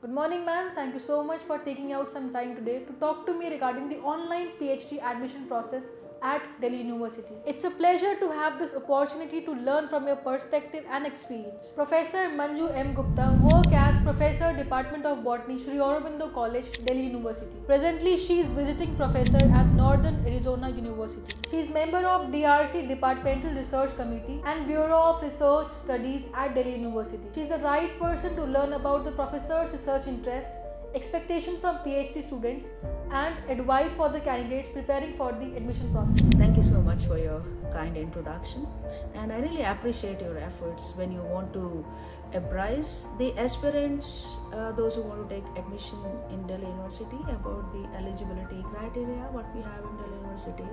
Good morning, ma'am. Thank you so much for taking out some time today to talk to me regarding the online PhD admission process at Delhi University. It's a pleasure to have this opportunity to learn from your perspective and experience. Professor Manju M. Gupta works as Professor Department of Botany, Sri Aurobindo College, Delhi University. Presently, she is visiting professor at Northern Arizona University. She is member of DRC Departmental Research Committee and Bureau of Research Studies at Delhi University. She is the right person to learn about the professor's research interest, expectation from PhD students, and advice for the candidates preparing for the admission process. Thank you so much for your kind introduction, and I really appreciate your efforts when you want to apprise the aspirants, those who want to take admission in Delhi University, about the eligibility criteria, what we have in Delhi University.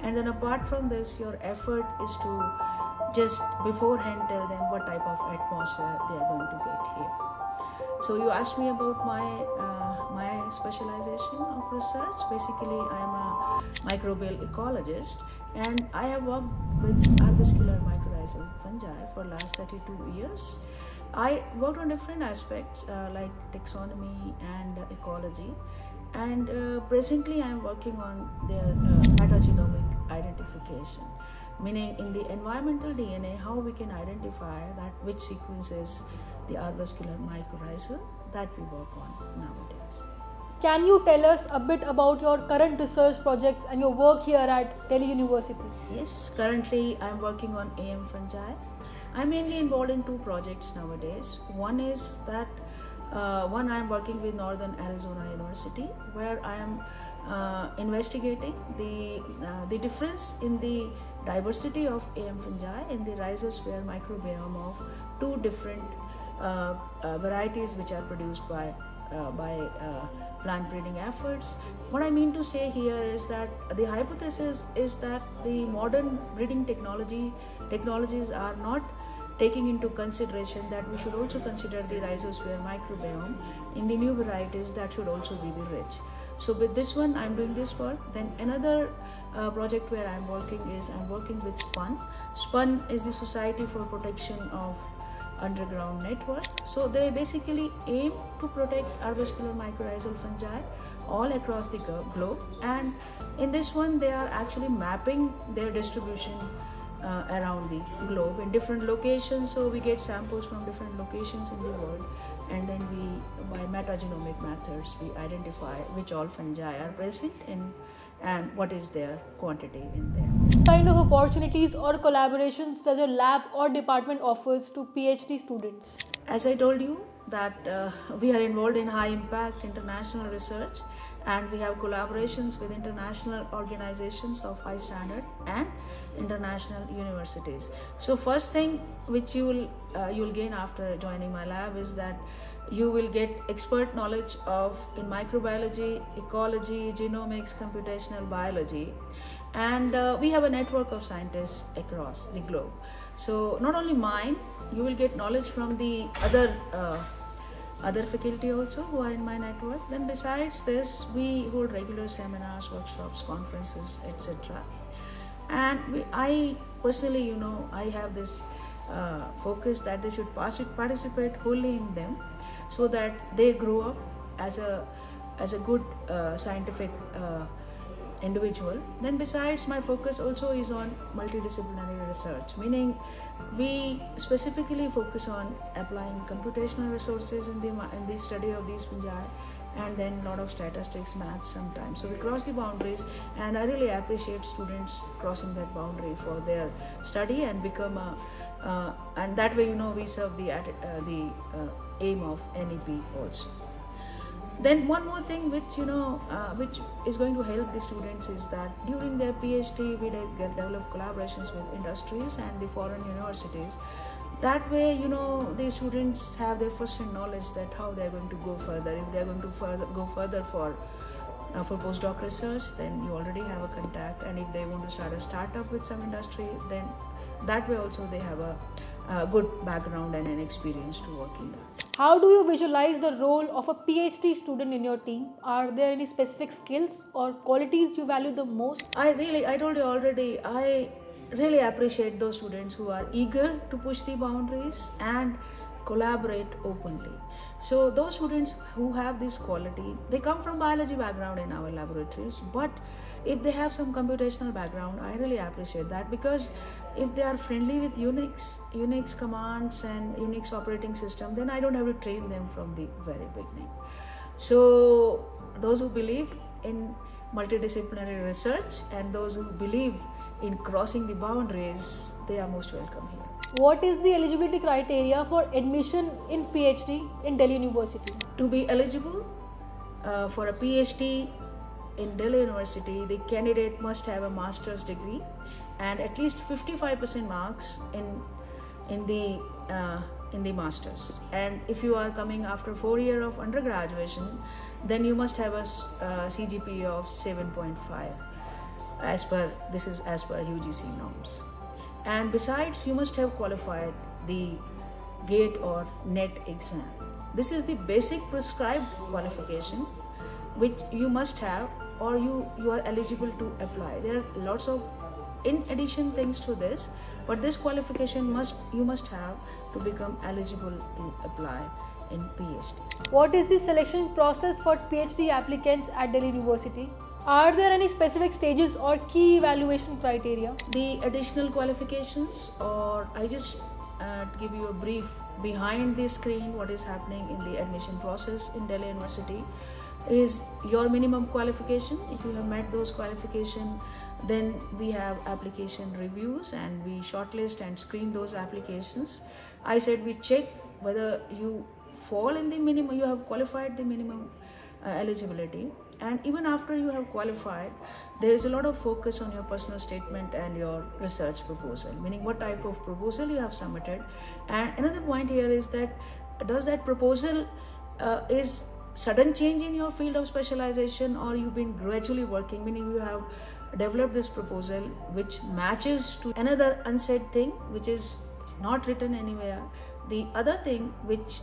And then apart from this, your effort is to just beforehand tell them what type of atmosphere they are going to get here. So you asked me about my specialization of research. Basically, I am a microbial ecologist, and I have worked with arbuscular mycorrhizal fungi for last 32 years. I worked on different aspects like taxonomy and ecology, and presently I am working on their metagenomic identification, meaning in the environmental DNA, how we can identify that which sequence is the arbuscular mycorrhizal that we work on nowadays. Can you tell us a bit about your current research projects and your work here at Delhi University? Yes, currently I am working on AM fungi. I am mainly involved in two projects nowadays. One is that I am working with Northern Arizona University, where I am investigating the difference in the diversity of AM fungi in the rhizosphere microbiome of two different varieties which are produced by plant breeding efforts. What I mean to say here is that the hypothesis is that the modern breeding technologies are not taking into consideration that we should also consider the rhizosphere microbiome in the new varieties that should also be the rich. So with this one, I'm doing this work. Then another project where I'm working with SPUN. SPUN is the Society for Protection of Underground Network. So they basically aim to protect arbuscular mycorrhizal fungi all across the globe, and in this one they are actually mapping their distribution around the globe in different locations. So we get samples from different locations in the world, and then we, by metagenomic methods, we identify which all fungi are present in and what is their quantity in there. What kind of opportunities or collaborations does your lab or department offers to PhD students? As I told you that we are involved in high impact international research, and we have collaborations with international organizations of high standard and international universities. So first thing which you will gain after joining my lab is that you will get expert knowledge in microbiology, ecology, genomics, computational biology, and we have a network of scientists across the globe. So not only mine, you will get knowledge from the other faculty also who are in my network. Then besides this, we hold regular seminars, workshops, conferences, etc. And I personally, I have this focus that they should participate wholly in them, so that they grow up as a good scientific individual. Then besides, my focus also is on multidisciplinary research, meaning we specifically focus on applying computational resources in the study of these fungi, and then a lot of statistics, maths sometimes. So we cross the boundaries, and I really appreciate students crossing that boundary for their study and become and that way we serve the aim of NEP also. Then one more thing which which is going to help the students is that during their PhD we develop collaborations with industries and the foreign universities. That way the students have their first-hand knowledge that how they are going to go further. If they are going to go further for postdoc research, then you already have a contact, and if they want to start a startup with some industry, then that way also they have a good background and an experience to work in that. How do you visualize the role of a PhD student in your team? Are there any specific skills or qualities you value the most? I told you already, I really appreciate those students who are eager to push the boundaries and collaborate openly. So those students who have this quality, they come from biology background in our laboratories, but if they have some computational background, I really appreciate that, because if they are friendly with Unix commands and Unix operating system, then I don't have to train them from the very beginning. So those who believe in multidisciplinary research and those who believe in crossing the boundaries, they are most welcome here. What is the eligibility criteria for admission in PhD in Delhi University? To be eligible for a PhD in Delhi University, the candidate must have a master's degree and at least 55% marks in the masters. And if you are coming after 4 years of undergraduation, then you must have a CGPA of 7.5 as per UGC norms. And besides, you must have qualified the GATE or NET exam. This is the basic prescribed qualification which you must have, or you are eligible to apply. There are lots of in addition things to this, but this qualification you must have to become eligible to apply in PhD. What is the selection process for PhD applicants at Delhi University? Are there any specific stages or key evaluation criteria? The additional qualifications, or I just give you a brief behind the screen what is happening in the admission process in Delhi University, is your minimum qualification. If you have met those qualifications, then we have application reviews and we shortlist and screen those applications. I said we check whether you fall in the minimum, you have qualified the minimum eligibility. And even after you have qualified, there is a lot of focus on your personal statement and your research proposal, meaning what type of proposal you have submitted. And another point here is that does that proposal is sudden change in your field of specialization, or you've been gradually working, meaning you have developed this proposal which matches to another unsaid thing which is not written anywhere. The other thing which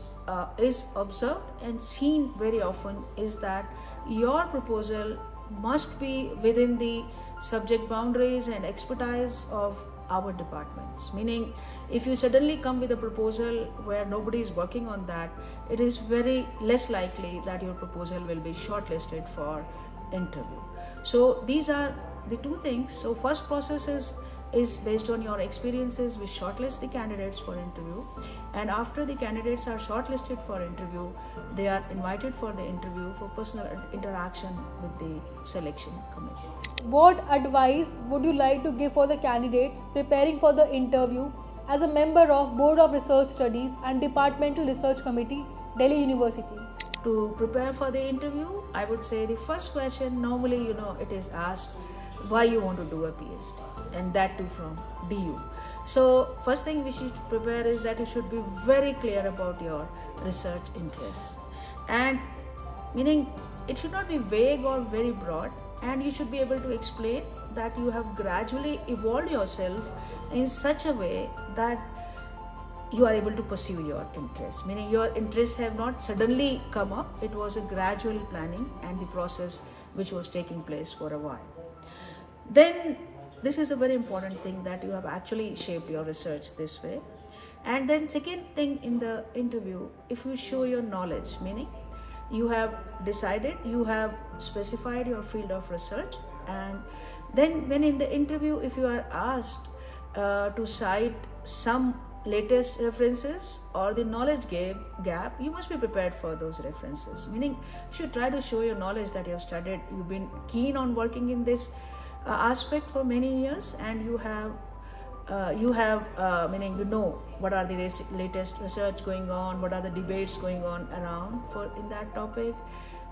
is observed and seen very often is that your proposal must be within the subject boundaries and expertise of our departments, meaning if you suddenly come with a proposal where nobody is working on that, it is very less likely that your proposal will be shortlisted for interview. So these are the two things. So first process is based on your experiences. We shortlist the candidates for interview, and after the candidates are shortlisted for interview, they are invited for the interview for personal interaction with the selection committee. What advice would you like to give for the candidates preparing for the interview as a member of Board of Research Studies and Departmental Research Committee, Delhi University? To prepare for the interview, I would say the first question, normally it is asked why you want to do a PhD, and that too from DU. So first thing we should prepare is that you should be very clear about your research interests, and meaning it should not be vague or very broad, and you should be able to explain that you have gradually evolved yourself in such a way that you are able to pursue your interests, meaning your interests have not suddenly come up. It was a gradual planning and the process which was taking place for a while. Then this is a very important thing, that you have actually shaped your research this way. And then second thing in the interview, if you show your knowledge, meaning you have decided, you have specified your field of research, and then when in the interview if you are asked to cite some latest references or the knowledge gap, you must be prepared for those references, meaning you should try to show your knowledge that you have studied, you've been keen on working in this aspect for many years, and you have meaning what are the latest research going on, what are the debates going on around in that topic,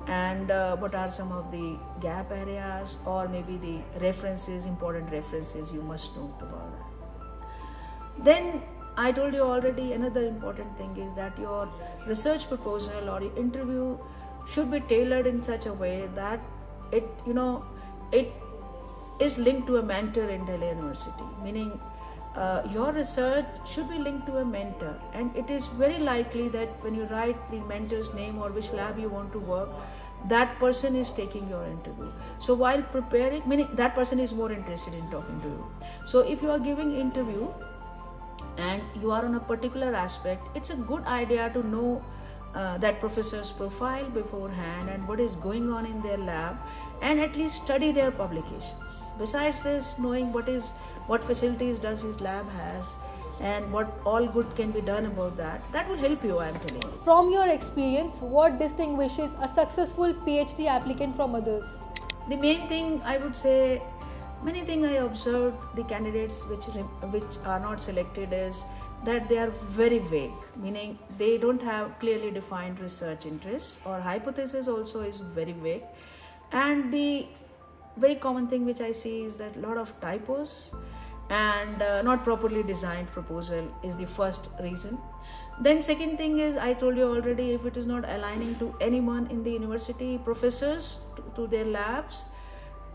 and what are some of the gap areas, or maybe the references, important references you must know about that. Then I told you already, another important thing is that your research proposal or your interview should be tailored in such a way that it is linked to a mentor in Delhi University, meaning your research should be linked to a mentor, and it is very likely that when you write the mentor's name or which lab you want to work, that person is taking your interview. So while preparing, meaning that person is more interested in talking to you. So if you are giving interview and you are on a particular aspect, it's a good idea to know that professor's profile beforehand and what is going on in their lab, and at least study their publications. Besides this, knowing what facilities does his lab has and what all good can be done about that will help you, I am telling you. From your experience, what distinguishes a successful PhD applicant from others? The main thing I would say, many things I observed the candidates which are not selected is that they are very vague, meaning they don't have clearly defined research interests, or hypothesis also is very vague. And the very common thing which I see is that a lot of typos and not properly designed proposal is the first reason. Then second thing is, I told you already, if it is not aligning to anyone in the university, professors to their labs,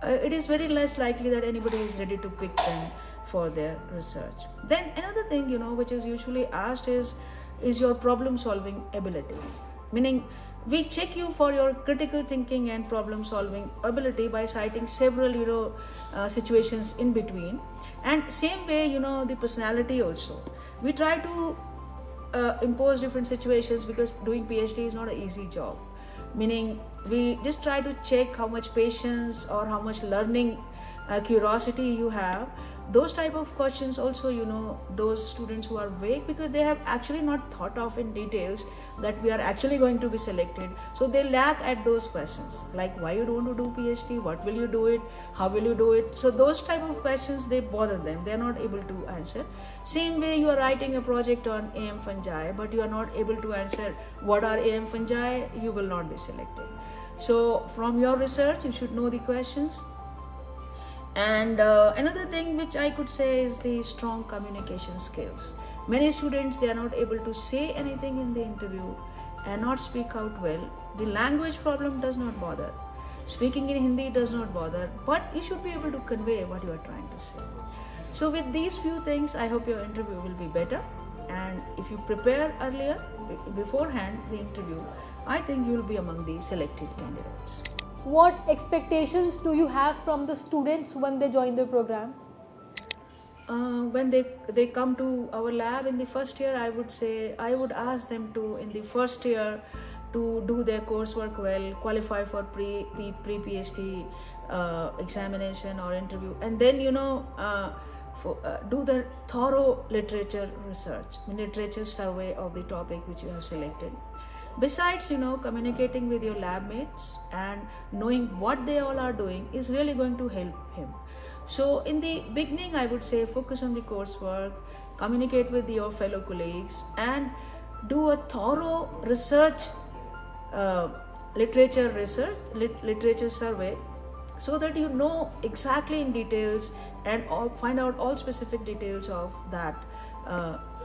it is very less likely that anybody is ready to pick them for their research. Then another thing, which is usually asked is your problem solving abilities, meaning we check you for your critical thinking and problem solving ability by citing several situations in between. And same way, the personality also, we try to impose different situations, because doing PhD is not an easy job, meaning we just try to check how much patience or how much learning curiosity you have. Those type of questions also, those students who are vague, because they have actually not thought of in details that we are actually going to be selected, so they lack at those questions, like why you don't want to do PhD, what will you do it, how will you do it. So those type of questions, they bother them, they are not able to answer. Same way, you are writing a project on AM fungi, but you are not able to answer what are AM fungi, you will not be selected. So from your research, you should know the questions. And another thing which I could say is the strong communication skills. Many students, they are not able to say anything in the interview and not speak out well. The language problem does not bother. Speaking in Hindi does not bother, but you should be able to convey what you are trying to say. So with these few things, I hope your interview will be better. And if you prepare earlier, beforehand the interview, I think you will be among the selected candidates. What expectations do you have from the students when they join the program? When they come to our lab in the first year, I would ask them to, in the first year, to do their coursework well, qualify for pre-PhD examination or interview, and then do the thorough literature research, literature survey of the topic which you have selected. Besides, communicating with your lab mates and knowing what they all are doing is really going to help him. So in the beginning, I would say focus on the coursework, communicate with your fellow colleagues, and do a thorough research, literature survey, so that you know exactly in details and find out all specific details of that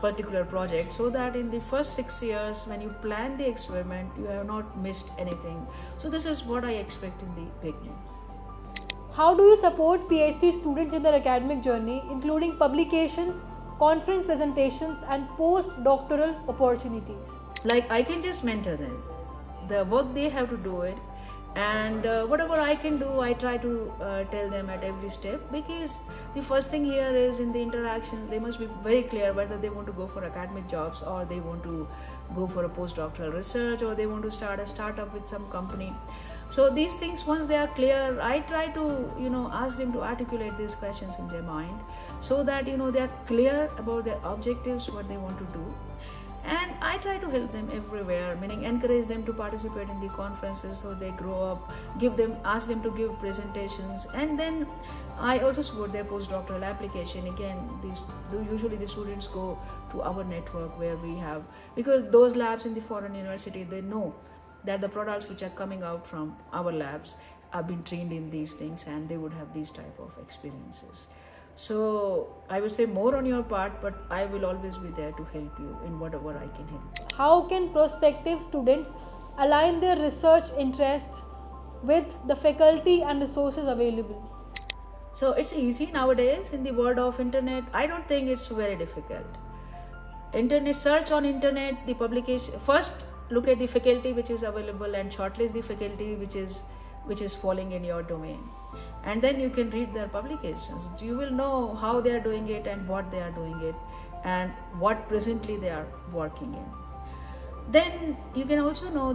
particular project, so that in the first 6 years when you plan the experiment, you have not missed anything. So this is what I expect in the beginning. How do you support PhD students in their academic journey, including publications, conference presentations, and postdoctoral opportunities? Like, I can just mentor them. The work they have to do it, and whatever I can do, I try to tell them at every step, because the first thing here is, in the interactions, they must be very clear whether they want to go for academic jobs, or they want to go for a postdoctoral research, or they want to start a startup with some company. So these things, once they are clear, I try to ask them to articulate these questions in their mind, so that they are clear about their objectives, what they want to do. And I try to help them everywhere, meaning encourage them to participate in the conferences so they grow up, ask them to give presentations, and then I also support their postdoctoral application. Again, usually the students go to our network where we have, because those labs in the foreign university, they know that the products which are coming out from our labs have been trained in these things, and they would have these type of experiences. So I would say more on your part, but I will always be there to help you in whatever I can help. How can prospective students align their research interests with the faculty and resources available? So it's easy nowadays in the world of internet. I don't think it's very difficult. Internet search on internet, the publication, first look at the faculty which is available and shortlist the faculty which is falling in your domain, and then you can read their publications. You will know how they are doing it and what they are doing it and what presently they are working in. Then you can also know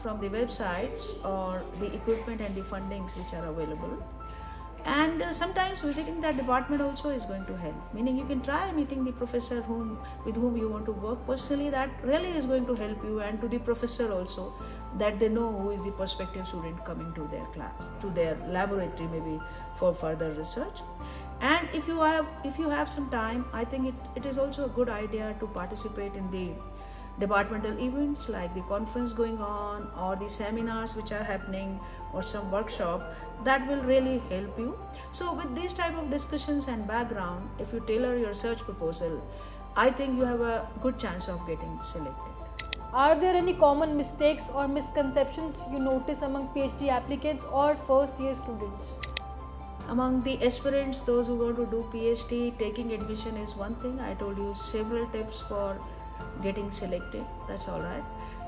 from the websites or the equipment and the fundings which are available. And sometimes visiting that department also is going to help, meaning you can try meeting the professor with whom you want to work personally. That really is going to help you, and to the professor also, that they know who is the prospective student coming to their class, to their laboratory, maybe for further research. And if you have some time, I think it is also a good idea to participate in the departmental events like the conference going on, or the seminars which are happening, or some workshop that will really help you. So with these type of discussions and background, if you tailor your research proposal, I think you have a good chance of getting selected. Are there any common mistakes or misconceptions you notice among PhD applicants or first year students? Among the aspirants, those who want to do PhD, taking admission is one thing. I told you several tips for getting selected, that's all right.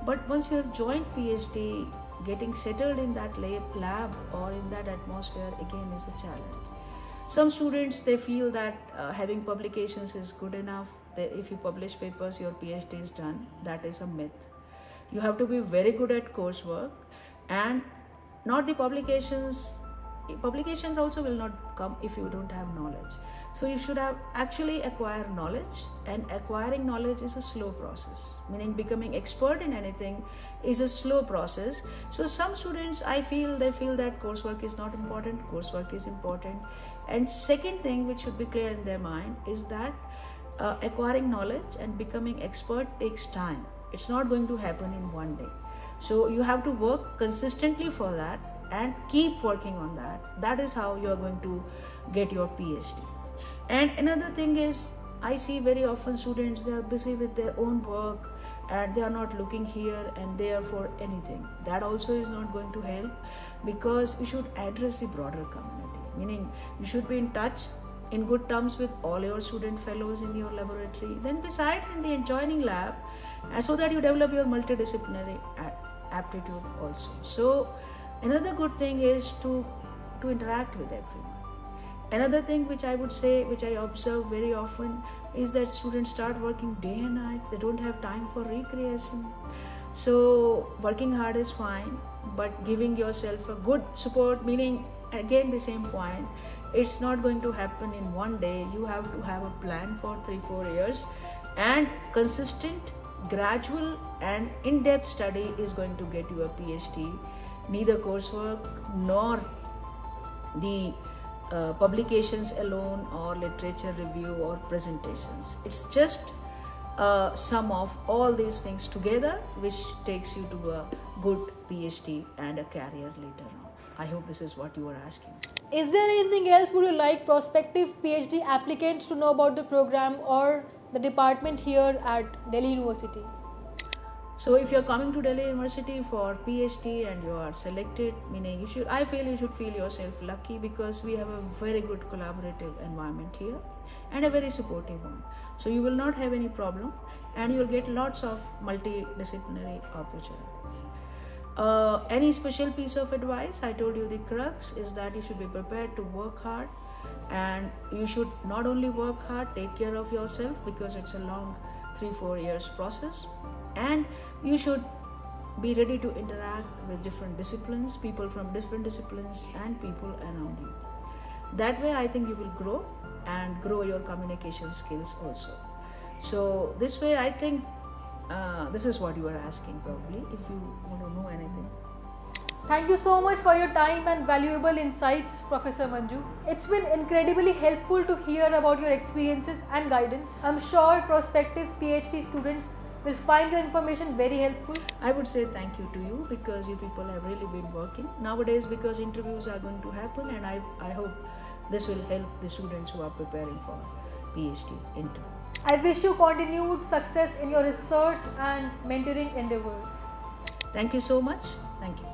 But once you have joined PhD, getting settled in that lab or in that atmosphere again is a challenge. Some students, they feel that having publications is good enough, that if you publish papers your PhD is done. That is a myth. You have to be very good at coursework, and not the publications also will not come if you don't have knowledge. So you should have actually acquire knowledge, and acquiring knowledge is a slow process, meaning becoming expert in anything is a slow process. So some students, I feel, they feel that coursework is not important. Coursework is important. And second thing which should be clear in their mind is that acquiring knowledge and becoming expert takes time. It's not going to happen in one day. So you have to work consistently for that and keep working on that. That is how you are going to get your PhD. And another thing is, I see very often students, they are busy with their own work and they are not looking here and there for anything. That also is not going to help, because you should address the broader community, meaning you should be in touch, in good terms with all your student fellows in your laboratory. Then besides in the adjoining lab, so that you develop your multidisciplinary aptitude also. So another good thing is to interact with everyone. Another thing which I would say, which I observe very often, is that students start working day and night. They don't have time for recreation. So working hard is fine, but giving yourself a good support, meaning again the same point, it's not going to happen in one day. You have to have a plan for 3-4 years, and consistent, gradual and in-depth study is going to get you a PhD. Neither coursework nor the publications alone or literature review or presentations. It's just a sum of all these things together which takes you to a good PhD and a career later on. I hope this is what you are asking. Is there anything else would you like prospective PhD applicants to know about the program or the department here at Delhi University? So if you're coming to Delhi University for PhD and you are selected, meaning I feel you should feel yourself lucky, because we have a very good collaborative environment here and a very supportive one. So you will not have any problem, and you will get lots of multidisciplinary opportunities. Any special piece of advice? I told you the crux is that you should be prepared to work hard, and you should not only work hard, take care of yourself, because it's a long 3-4 years process. And you should be ready to interact with different disciplines, people from different disciplines and people around you. That way I think you will grow and grow your communication skills also. So this way I think this is what you are asking probably, if you want to know anything. Thank you so much for your time and valuable insights, Professor Manju. It's been incredibly helpful to hear about your experiences and guidance. I'm sure prospective PhD students will find your information very helpful. I would say thank you to you, because you people have really been working nowadays, because interviews are going to happen, and I hope this will help the students who are preparing for PhD interview. I wish you continued success in your research and mentoring endeavors. Thank you so much. Thank you.